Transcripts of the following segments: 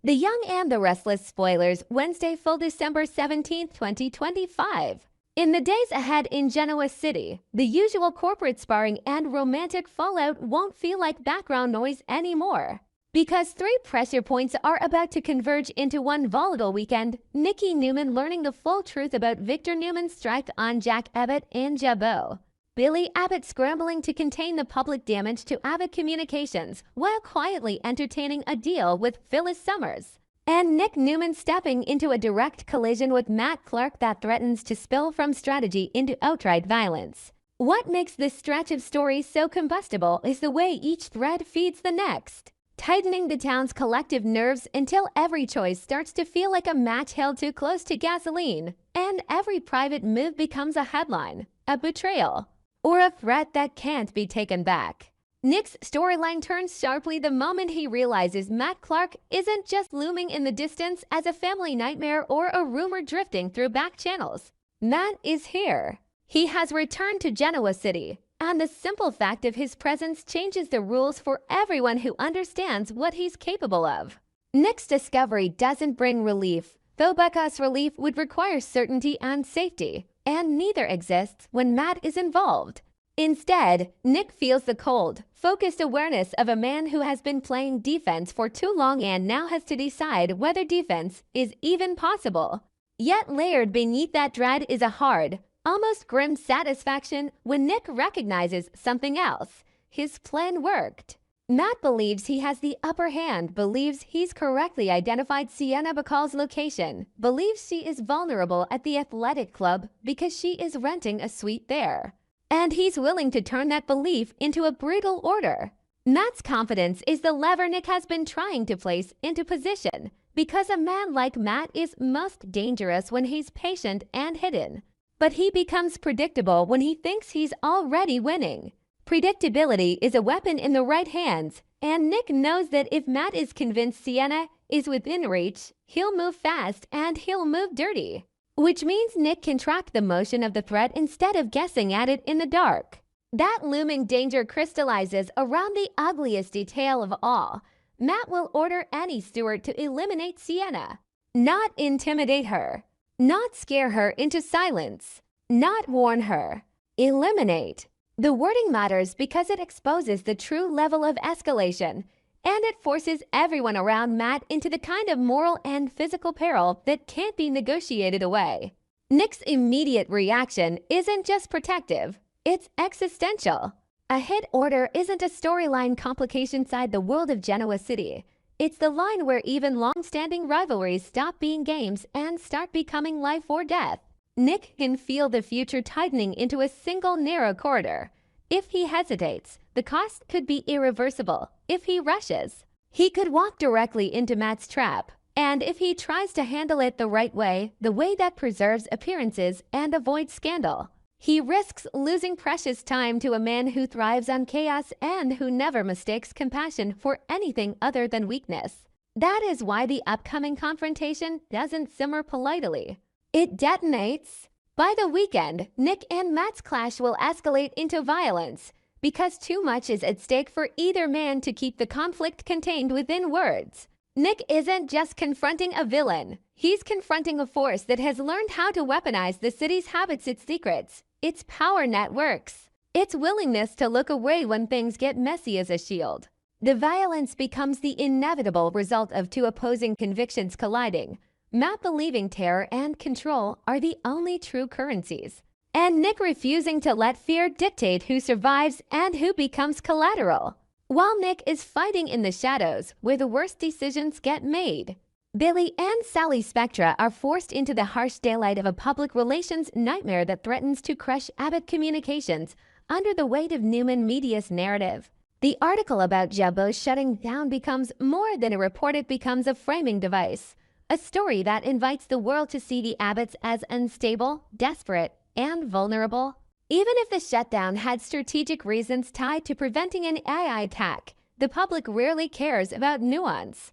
The Young and the Restless spoilers, Wednesday, full December 17, 2025. In the days ahead in Genoa City, the usual corporate sparring and romantic fallout won't feel like background noise anymore. Because three pressure points are about to converge into one volatile weekend, Nikki Newman learning the full truth about Victor Newman's strike on Jack Abbott and Jabot. Billy Abbott scrambling to contain the public damage to Abbott Communications while quietly entertaining a deal with Phyllis Summers. And Nick Newman stepping into a direct collision with Matt Clark that threatens to spill from strategy into outright violence. What makes this stretch of stories so combustible is the way each thread feeds the next, tightening the town's collective nerves until every choice starts to feel like a match held too close to gasoline, and every private move becomes a headline, a betrayal, or a threat that can't be taken back. Nick's storyline turns sharply the moment he realizes Matt Clark isn't just looming in the distance as a family nightmare or a rumor drifting through back channels. Matt is here. He has returned to Genoa City, and the simple fact of his presence changes the rules for everyone who understands what he's capable of. Nick's discovery doesn't bring relief, though Becca's relief would require certainty and safety, and neither exists when Matt is involved. Instead, Nick feels the cold, focused awareness of a man who has been playing defense for too long and now has to decide whether defense is even possible. Yet layered beneath that dread is a hard, almost grim satisfaction when Nick recognizes something else. His plan worked. Matt believes he has the upper hand, believes he's correctly identified Sienna Bacall's location, believes she is vulnerable at the athletic club because she is renting a suite there. And he's willing to turn that belief into a brutal order. Matt's confidence is the lever Nick has been trying to place into position, because a man like Matt is most dangerous when he's patient and hidden. But he becomes predictable when he thinks he's already winning. Predictability is a weapon in the right hands, and Nick knows that if Matt is convinced Sienna is within reach, he'll move fast and he'll move dirty. Which means Nick can track the motion of the threat instead of guessing at it in the dark. That looming danger crystallizes around the ugliest detail of all. Matt will order any steward to eliminate Sienna, not intimidate her, not scare her into silence, not warn her. Eliminate. The wording matters because it exposes the true level of escalation, and it forces everyone around Matt into the kind of moral and physical peril that can't be negotiated away. Nick's immediate reaction isn't just protective, it's existential. A hit order isn't a storyline complication inside the world of Genoa City. It's the line where even long-standing rivalries stop being games and start becoming life or death. Nick can feel the future tightening into a single narrow corridor. If he hesitates, the cost could be irreversible. If he rushes, he could walk directly into Matt's trap. And if he tries to handle it the way that preserves appearances and avoids scandal, he risks losing precious time to a man who thrives on chaos and who never mistakes compassion for anything other than weakness. That is why the upcoming confrontation doesn't simmer politely. It detonates. By the weekend, Nick and Matt's clash will escalate into violence because too much is at stake for either man to keep the conflict contained within words. Nick isn't just confronting a villain. He's confronting a force that has learned how to weaponize the city's habits, its secrets, its power networks, its willingness to look away when things get messy as a shield. The violence becomes the inevitable result of two opposing convictions colliding. Matt believing terror and control are the only true currencies, and Nick refusing to let fear dictate who survives and who becomes collateral. While Nick is fighting in the shadows where the worst decisions get made, Billy and Sally Spectra are forced into the harsh daylight of a public relations nightmare that threatens to crush Abbott Communications under the weight of Newman Media's narrative. The article about Jabot shutting down becomes more than a report, it becomes a framing device. A story that invites the world to see the Abbotts as unstable, desperate, and vulnerable. Even if the shutdown had strategic reasons tied to preventing an AI attack, the public rarely cares about nuance.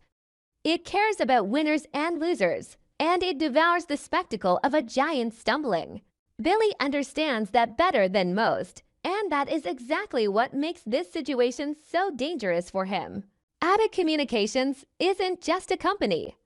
It cares about winners and losers, and it devours the spectacle of a giant stumbling. Billy understands that better than most, and that is exactly what makes this situation so dangerous for him. Abbott Communications isn't just a company.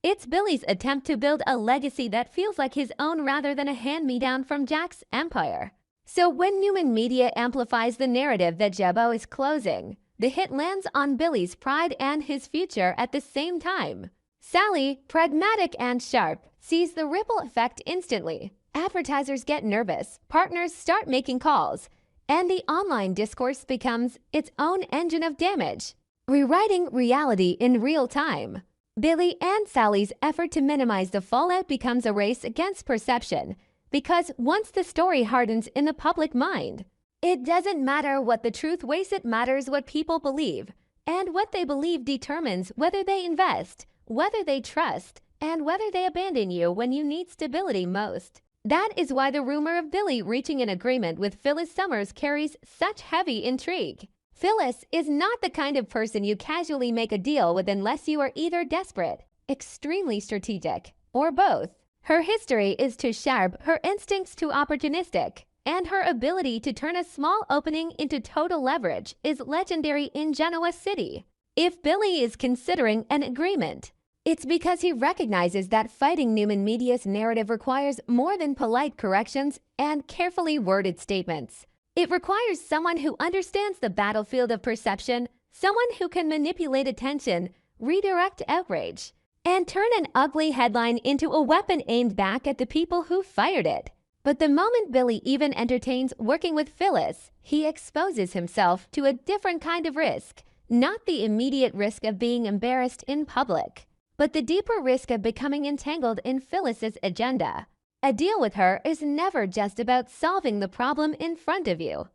It's Billy's attempt to build a legacy that feels like his own rather than a hand-me-down from Jack's empire. So when Newman Media amplifies the narrative that Jabot is closing, the hit lands on Billy's pride and his future at the same time. Sally, pragmatic and sharp, sees the ripple effect instantly. Advertisers get nervous, partners start making calls, and the online discourse becomes its own engine of damage, rewriting reality in real time. Billy and Sally's effort to minimize the fallout becomes a race against perception, because once the story hardens in the public mind, it doesn't matter what the truth weighs, it matters what people believe. And what they believe determines whether they invest, whether they trust, and whether they abandon you when you need stability most. That is why the rumor of Billy reaching an agreement with Phyllis Summers carries such heavy intrigue. Phyllis is not the kind of person you casually make a deal with unless you are either desperate, extremely strategic, or both. Her history is too sharp, her instincts too opportunistic, and her ability to turn a small opening into total leverage is legendary in Genoa City. If Billy is considering an agreement, it's because he recognizes that fighting Newman Media's narrative requires more than polite corrections and carefully worded statements. It requires someone who understands the battlefield of perception, someone who can manipulate attention, redirect outrage, and turn an ugly headline into a weapon aimed back at the people who fired it. But the moment Billy even entertains working with Phyllis, he exposes himself to a different kind of risk, not the immediate risk of being embarrassed in public, but the deeper risk of becoming entangled in Phyllis's agenda. A deal with her is never just about solving the problem in front of you.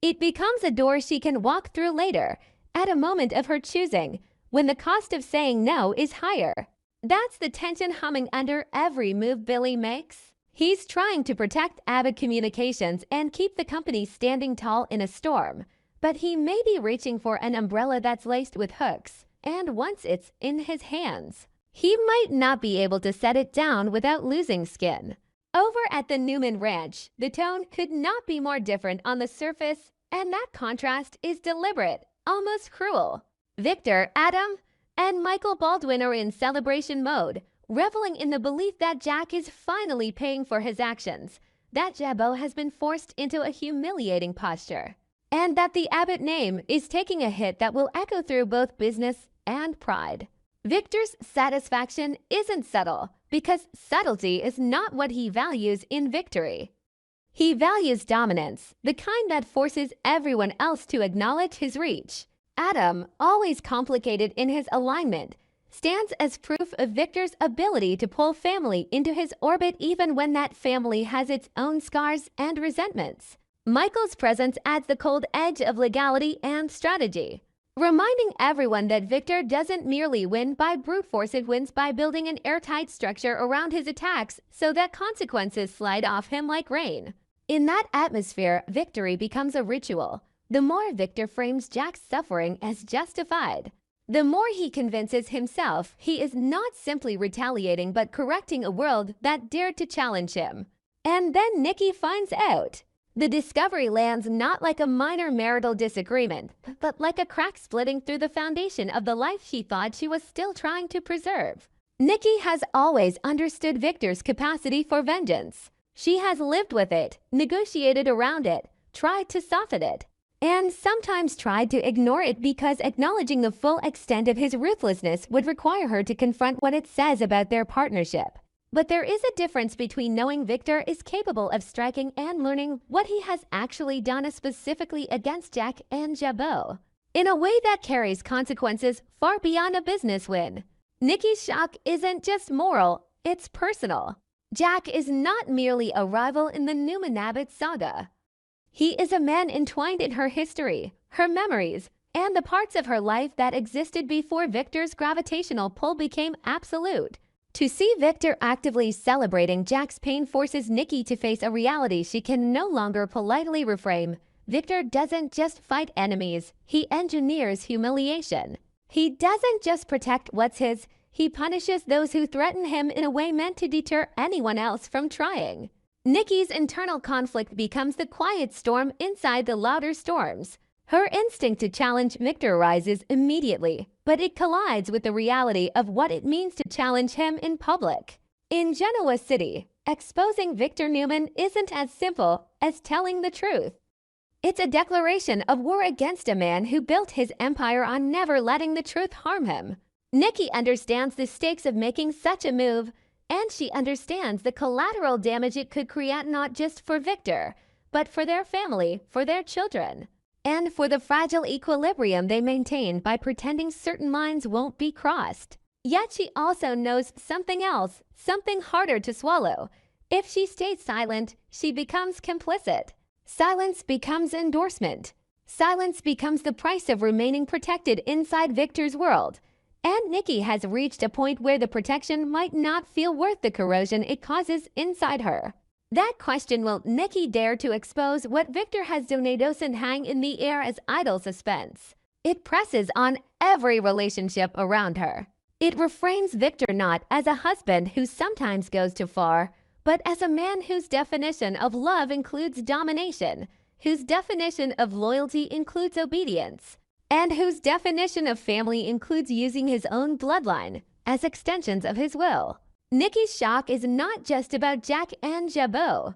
It becomes a door she can walk through later, at a moment of her choosing, when the cost of saying no is higher. That's the tension humming under every move Billy makes. He's trying to protect Abbott Communications and keep the company standing tall in a storm, but he may be reaching for an umbrella that's laced with hooks. And once it's in his hands, he might not be able to set it down without losing skin. Over at the Newman Ranch, the tone could not be more different on the surface, and that contrast is deliberate, almost cruel. Victor, Adam, and Michael Baldwin are in celebration mode, reveling in the belief that Jack is finally paying for his actions, that Jabot has been forced into a humiliating posture, and that the Abbott name is taking a hit that will echo through both business and pride. Victor's satisfaction isn't subtle, because subtlety is not what he values in victory. He values dominance, the kind that forces everyone else to acknowledge his reach. Adam, always complicated in his alignment, stands as proof of Victor's ability to pull family into his orbit even when that family has its own scars and resentments. Michael's presence adds the cold edge of legality and strategy, reminding everyone that Victor doesn't merely win by brute force, it wins by building an airtight structure around his attacks so that consequences slide off him like rain. In that atmosphere, victory becomes a ritual. The more Victor frames Jack's suffering as justified, the more he convinces himself he is not simply retaliating but correcting a world that dared to challenge him. And then Nikki finds out. The discovery lands not like a minor marital disagreement, but like a crack splitting through the foundation of the life she thought she was still trying to preserve. Nikki has always understood Victor's capacity for vengeance. She has lived with it, negotiated around it, tried to soften it, and sometimes tried to ignore it because acknowledging the full extent of his ruthlessness would require her to confront what it says about their partnership. But there is a difference between knowing Victor is capable of striking and learning what he has actually done specifically against Jack and Jabot, in a way that carries consequences far beyond a business win. Nikki's shock isn't just moral, it's personal. Jack is not merely a rival in the Newman Abbott saga. He is a man entwined in her history, her memories, and the parts of her life that existed before Victor's gravitational pull became absolute. To see Victor actively celebrating Jack's pain forces Nikki to face a reality she can no longer politely reframe. Victor doesn't just fight enemies, he engineers humiliation. He doesn't just protect what's his, he punishes those who threaten him in a way meant to deter anyone else from trying. Nikki's internal conflict becomes the quiet storm inside the louder storms. Her instinct to challenge Victor rises immediately, but it collides with the reality of what it means to challenge him in public. In Genoa City, exposing Victor Newman isn't as simple as telling the truth. It's a declaration of war against a man who built his empire on never letting the truth harm him. Nikki understands the stakes of making such a move, and she understands the collateral damage it could create not just for Victor, but for their family, for their children, and for the fragile equilibrium they maintain by pretending certain lines won't be crossed. Yet she also knows something else, something harder to swallow. If she stays silent, she becomes complicit. Silence becomes endorsement. Silence becomes the price of remaining protected inside Victor's world. And Nikki has reached a point where the protection might not feel worth the corrosion it causes inside her. That question, will Nikki dare to expose what Victor has done, doesn't hang in the air as idle suspense. It presses on every relationship around her. It reframes Victor not as a husband who sometimes goes too far, but as a man whose definition of love includes domination, whose definition of loyalty includes obedience, and whose definition of family includes using his own bloodline as extensions of his will. Nikki's shock is not just about Jack and Jabot.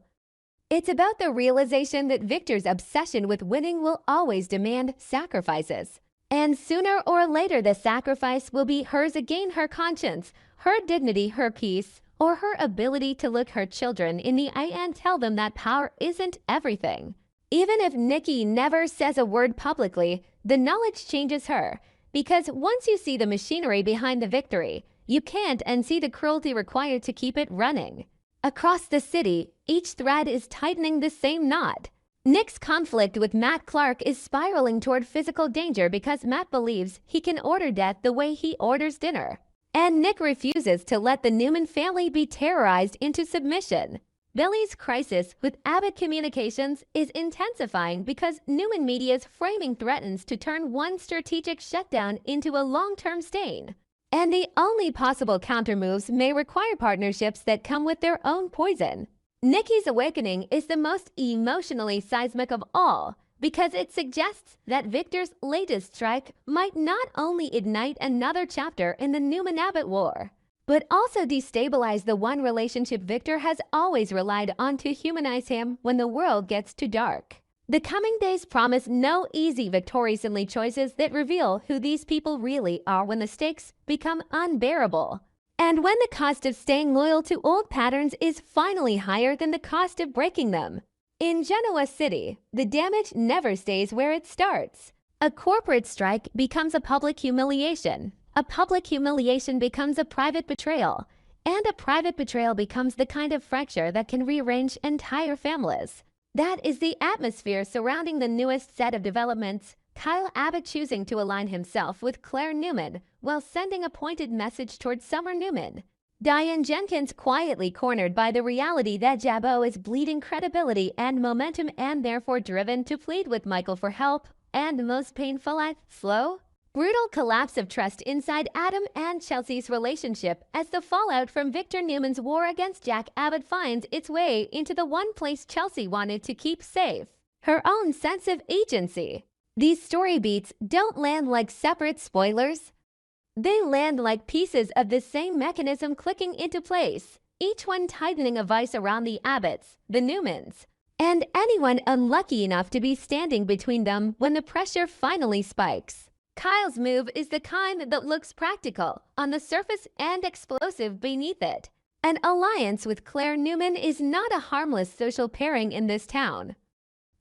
It's about the realization that Victor's obsession with winning will always demand sacrifices. And sooner or later the sacrifice will be hers again, her conscience, her dignity, her peace, or her ability to look her children in the eye and tell them that power isn't everything. Even if Nikki never says a word publicly, the knowledge changes her, because once you see the machinery behind the victory, you can't unsee the cruelty required to keep it running. Across the city, each thread is tightening the same knot. Nick's conflict with Matt Clark is spiraling toward physical danger because Matt believes he can order death the way he orders dinner. And Nick refuses to let the Newman family be terrorized into submission. Billy's crisis with Abbott Communications is intensifying because Newman Media's framing threatens to turn one strategic shutdown into a long-term stain. And the only possible countermoves may require partnerships that come with their own poison. Nikki's awakening is the most emotionally seismic of all, because it suggests that Victor's latest strike might not only ignite another chapter in the Newman-Abbott war, but also destabilize the one relationship Victor has always relied on to humanize him when the world gets too dark. The coming days promise no easy victoriously choices that reveal who these people really are when the stakes become unbearable. And when the cost of staying loyal to old patterns is finally higher than the cost of breaking them. In Genoa City, the damage never stays where it starts. A corporate strike becomes a public humiliation. A public humiliation becomes a private betrayal. And a private betrayal becomes the kind of fracture that can rearrange entire families. That is the atmosphere surrounding the newest set of developments. Kyle Abbott choosing to align himself with Claire Newman while sending a pointed message towards Summer Newman. Diane Jenkins quietly cornered by the reality that Jabot is bleeding credibility and momentum and therefore driven to plead with Michael for help. And most painful, slow, brutal collapse of trust inside Adam and Chelsea's relationship as the fallout from Victor Newman's war against Jack Abbott finds its way into the one place Chelsea wanted to keep safe, her own sense of agency. These story beats don't land like separate spoilers. They land like pieces of the same mechanism clicking into place, each one tightening a vice around the Abbotts, the Newmans, and anyone unlucky enough to be standing between them when the pressure finally spikes. Kyle's move is the kind that looks practical on the surface and explosive beneath it. An alliance with Claire Newman is not a harmless social pairing in this town.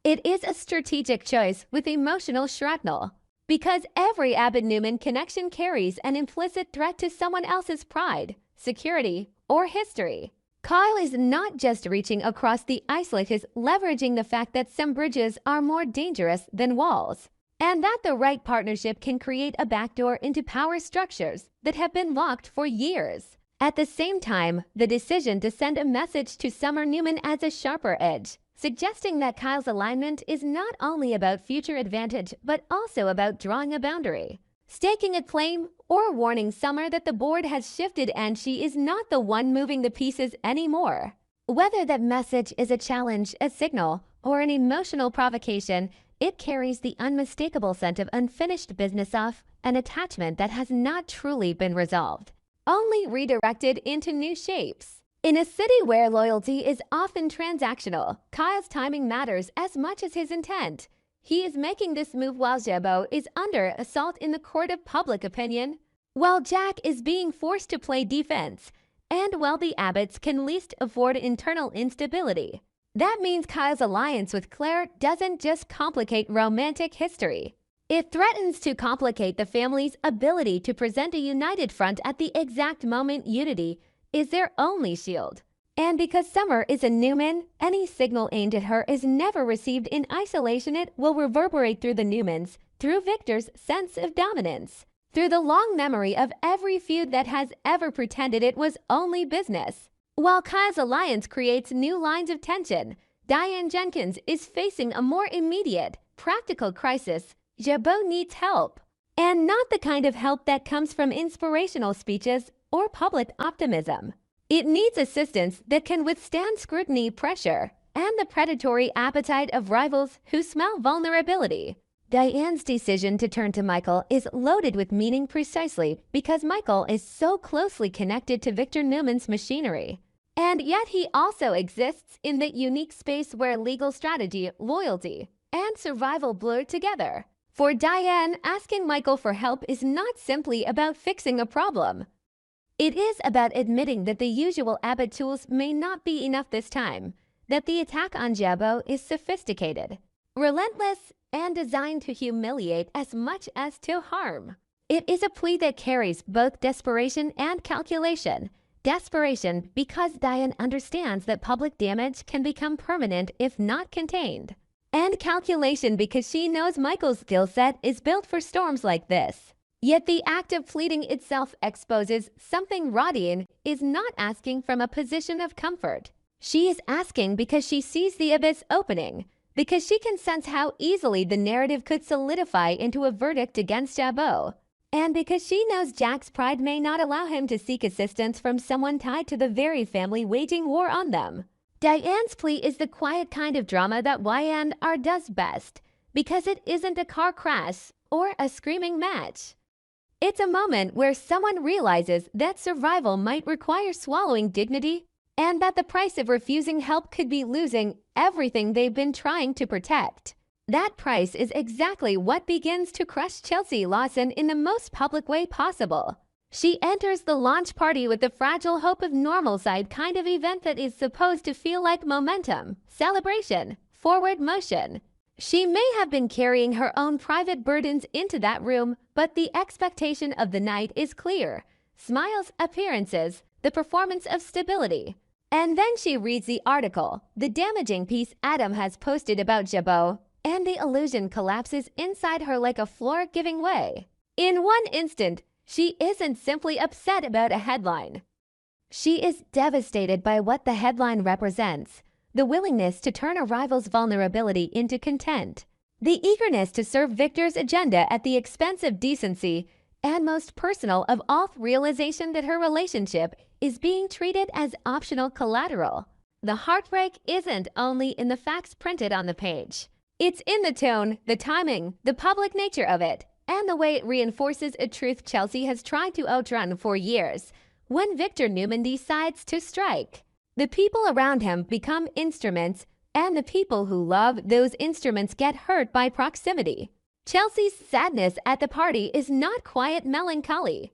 It is a strategic choice with emotional shrapnel, because every Abbott-Newman connection carries an implicit threat to someone else's pride, security, or history. Kyle is not just reaching across the ice, he's leveraging the fact that some bridges are more dangerous than walls, and that the right partnership can create a backdoor into power structures that have been locked for years. At the same time, the decision to send a message to Summer Newman adds a sharper edge, suggesting that Kyle's alignment is not only about future advantage, but also about drawing a boundary, staking a claim, or warning Summer that the board has shifted and she is not the one moving the pieces anymore. Whether that message is a challenge, a signal, or an emotional provocation, it carries the unmistakable scent of unfinished business of an attachment that has not truly been resolved, only redirected into new shapes. In a city where loyalty is often transactional, Kyle's timing matters as much as his intent. He is making this move while Jebo is under assault in the court of public opinion, while Jack is being forced to play defense, and while the Abbotts can least afford internal instability. That means Kyle's alliance with Claire doesn't just complicate romantic history. It threatens to complicate the family's ability to present a united front at the exact moment unity is their only shield. And because Summer is a Newman, any signal aimed at her is never received in isolation. It will reverberate through the Newmans, through Victor's sense of dominance, through the long memory of every feud that has ever pretended it was only business. While Kyle's alliance creates new lines of tension, Diane Jenkins is facing a more immediate, practical crisis. Jebo needs help, and not the kind of help that comes from inspirational speeches or public optimism. It needs assistance that can withstand scrutiny, pressure, and the predatory appetite of rivals who smell vulnerability. Diane's decision to turn to Michael is loaded with meaning precisely because Michael is so closely connected to Victor Newman's machinery. And yet he also exists in that unique space where legal strategy, loyalty, and survival blur together. For Diane, asking Michael for help is not simply about fixing a problem. It is about admitting that the usual Abbott tools may not be enough this time, that the attack on Jebo is sophisticated, relentless, and designed to humiliate as much as to harm. It is a plea that carries both desperation and calculation. Desperation because Diane understands that public damage can become permanent if not contained. And calculation because she knows Michael's skill set is built for storms like this. Yet the act of pleading itself exposes something. Rodian is not asking from a position of comfort. She is asking because she sees the abyss opening, because she can sense how easily the narrative could solidify into a verdict against Jebo, and because she knows Jack's pride may not allow him to seek assistance from someone tied to the very family waging war on them. Diane's plea is the quiet kind of drama that Y&R does best, because it isn't a car crash or a screaming match. It's a moment where someone realizes that survival might require swallowing dignity, and that the price of refusing help could be losing everything they've been trying to protect. That price is exactly what begins to crush Chelsea Lawson in the most public way possible. She enters the launch party with the fragile hope of normal side kind of event that is supposed to feel like momentum, celebration, forward motion. She may have been carrying her own private burdens into that room, but the expectation of the night is clear. Smiles, appearances, the performance of stability. And then she reads the article, the damaging piece Adam has posted about Jebo, and the illusion collapses inside her like a floor giving way. In one instant, she isn't simply upset about a headline. She is devastated by what the headline represents, the willingness to turn a rival's vulnerability into content, the eagerness to serve Victor's agenda at the expense of decency, and most personal of all, realization that her relationship is being treated as optional collateral. The heartbreak isn't only in the facts printed on the page. It's in the tone, the timing, the public nature of it, and the way it reinforces a truth Chelsea has tried to outrun for years. When Victor Newman decides to strike, the people around him become instruments, and the people who love those instruments get hurt by proximity. Chelsea's sadness at the party is not quiet melancholy.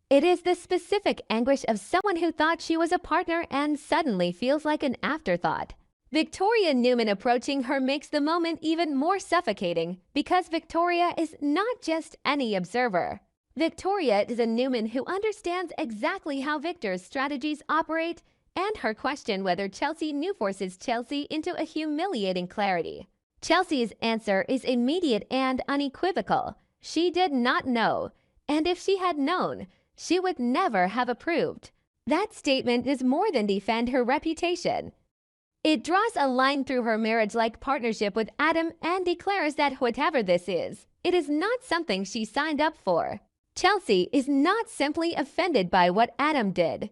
It is the specific anguish of someone who thought she was a partner and suddenly feels like an afterthought. Victoria Newman approaching her makes the moment even more suffocating because Victoria is not just any observer. Victoria is a Newman who understands exactly how Victor's strategies operate, and her question whether Chelsea knew forces Chelsea into a humiliating clarity. Chelsea's answer is immediate and unequivocal. She did not know, and if she had known, she would never have approved. That statement does more than defend her reputation. It draws a line through her marriage-like partnership with Adam and declares that whatever this is, it is not something she signed up for. Chelsea is not simply offended by what Adam did.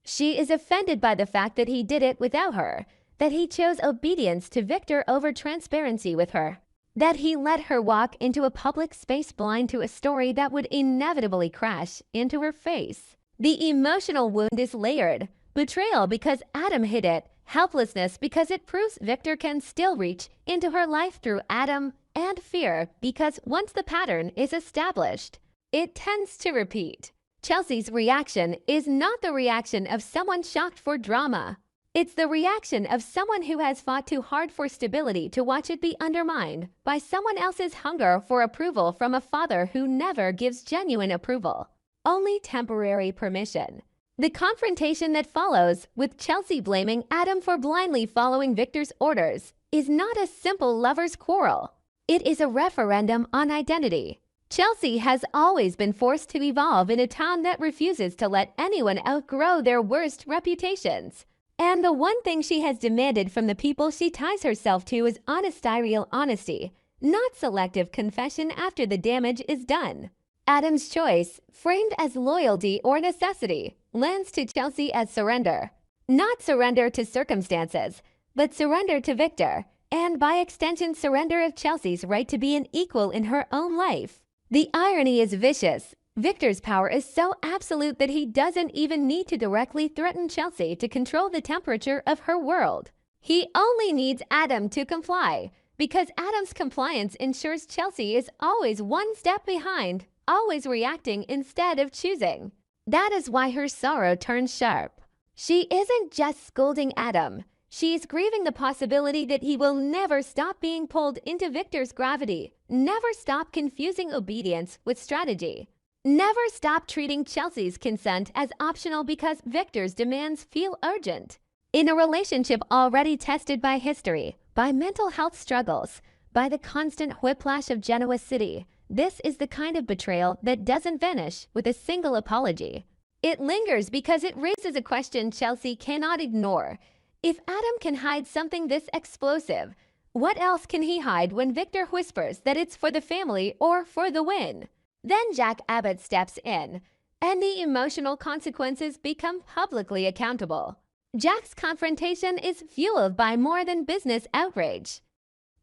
She is offended by the fact that he did it without her, that he chose obedience to Victor over transparency with her. that he let her walk into a public space blind to a story that would inevitably crash into her face. The emotional wound is layered. Betrayal because Adam hid it, helplessness because it proves Victor can still reach into her life through Adam, and fear because once the pattern is established, it tends to repeat. Chelsea's reaction is not the reaction of someone shocked for drama. It's the reaction of someone who has fought too hard for stability to watch it be undermined by someone else's hunger for approval from a father who never gives genuine approval, only temporary permission. The confrontation that follows, with Chelsea blaming Adam for blindly following Victor's orders, is not a simple lover's quarrel. It is a referendum on identity. Chelsea has always been forced to evolve in a town that refuses to let anyone outgrow their worst reputations. And the one thing she has demanded from the people she ties herself to is honest-real honesty, not selective confession after the damage is done. Adam's choice, framed as loyalty or necessity, lands to Chelsea as surrender. Not surrender to circumstances, but surrender to Victor, and by extension surrender of Chelsea's right to be an equal in her own life. The irony is vicious. Victor's power is so absolute that he doesn't even need to directly threaten Chelsea to control the temperature of her world. He only needs Adam to comply, because Adam's compliance ensures Chelsea is always one step behind, always reacting instead of choosing. That is why her sorrow turns sharp. She isn't just scolding Adam. She's grieving the possibility that he will never stop being pulled into Victor's gravity, never stop confusing obedience with strategy, never stop treating Chelsea's consent as optional because Victor's demands feel urgent. In a relationship already tested by history, by mental health struggles, by the constant whiplash of Genoa City, this is the kind of betrayal that doesn't vanish with a single apology. It lingers because it raises a question Chelsea cannot ignore. If Adam can hide something this explosive, what else can he hide when Victor whispers that it's for the family or for the win? Then Jack Abbott steps in, and the emotional consequences become publicly accountable. Jack's confrontation is fueled by more than business outrage.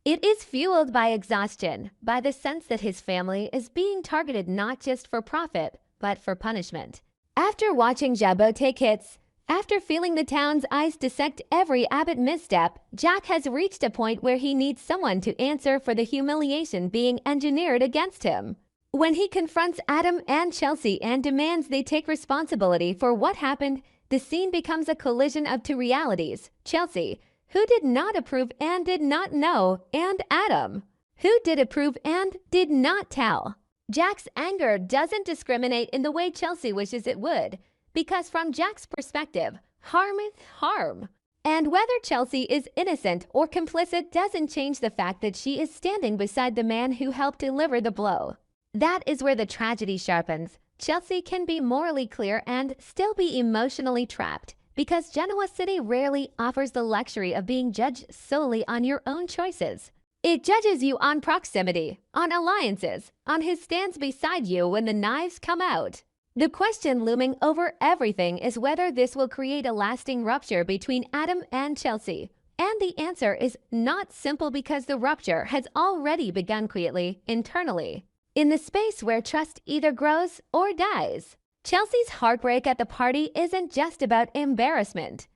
It is fueled by exhaustion, by the sense that his family is being targeted not just for profit, but for punishment. After watching Jabot take hits, after feeling the town's eyes dissect every Abbott misstep, Jack has reached a point where he needs someone to answer for the humiliation being engineered against him. When he confronts Adam and Chelsea and demands they take responsibility for what happened, the scene becomes a collision of two realities: Chelsea, who did not approve and did not know, and Adam, who did approve and did not tell. Jack's anger doesn't discriminate in the way Chelsea wishes it would, because from Jack's perspective, harm is harm. And whether Chelsea is innocent or complicit doesn't change the fact that she is standing beside the man who helped deliver the blow. That is where the tragedy sharpens. Chelsea can be morally clear and still be emotionally trapped, because Genoa City rarely offers the luxury of being judged solely on your own choices. It judges you on proximity, on alliances, on who stands beside you when the knives come out. The question looming over everything is whether this will create a lasting rupture between Adam and Chelsea. And the answer is not simple, because the rupture has already begun quietly, internally, in the space where trust either grows or dies. Chelsea's heartbreak at the party isn't just about embarrassment.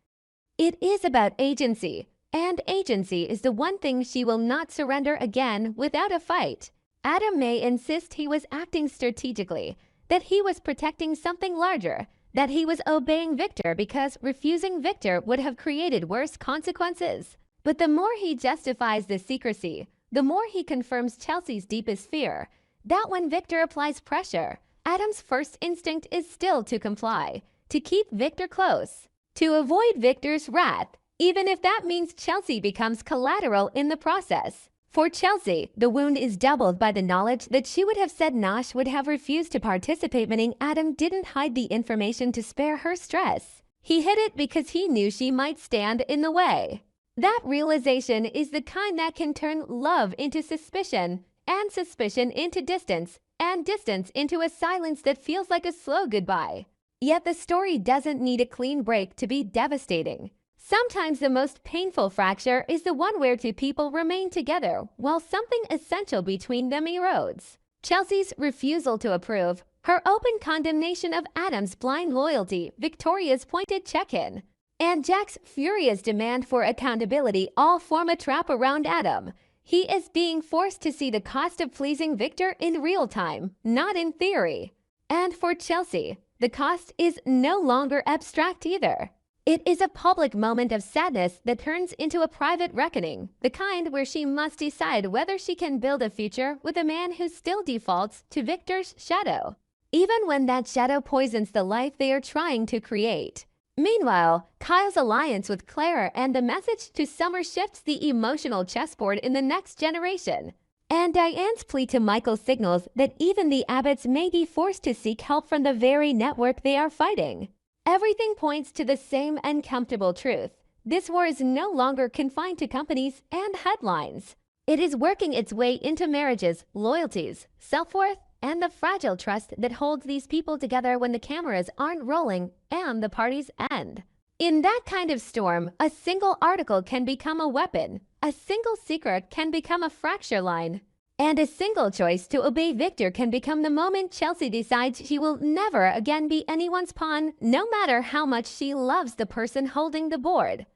It is about agency, and agency is the one thing she will not surrender again without a fight. Adam may insist he was acting strategically, that he was protecting something larger, that he was obeying Victor because refusing Victor would have created worse consequences. But the more he justifies the secrecy, the more he confirms Chelsea's deepest fear, that when Victor applies pressure, Adam's first instinct is still to comply, to keep Victor close, to avoid Victor's wrath, even if that means Chelsea becomes collateral in the process. For Chelsea, the wound is doubled by the knowledge that she would have said Nosh would have refused to participate, meaning Adam didn't hide the information to spare her stress. He hid it because he knew she might stand in the way. That realization is the kind that can turn love into suspicion, and suspicion into distance, and distance into a silence that feels like a slow goodbye. Yet the story doesn't need a clean break to be devastating. Sometimes the most painful fracture is the one where two people remain together while something essential between them erodes. Chelsea's refusal to approve, her open condemnation of Adam's blind loyalty, Victoria's pointed check-in, and Jack's furious demand for accountability all form a trap around Adam. He is being forced to see the cost of pleasing Victor in real time, not in theory. And for Chelsea, the cost is no longer abstract either. It is a public moment of sadness that turns into a private reckoning, the kind where she must decide whether she can build a future with a man who still defaults to Victor's shadow, even when that shadow poisons the life they are trying to create. Meanwhile, Kyle's alliance with Clara and the message to Summer shifts the emotional chessboard in the next generation. And Diane's plea to Michael signals that even the Abbotts may be forced to seek help from the very network they are fighting. Everything points to the same uncomfortable truth. This war is no longer confined to companies and headlines. It is working its way into marriages, loyalties, self-worth, and the fragile trust that holds these people together when the cameras aren't rolling and the parties end. In that kind of storm, a single article can become a weapon, a single secret can become a fracture line, and a single choice to obey Victor can become the moment Chelsea decides she will never again be anyone's pawn, no matter how much she loves the person holding the board.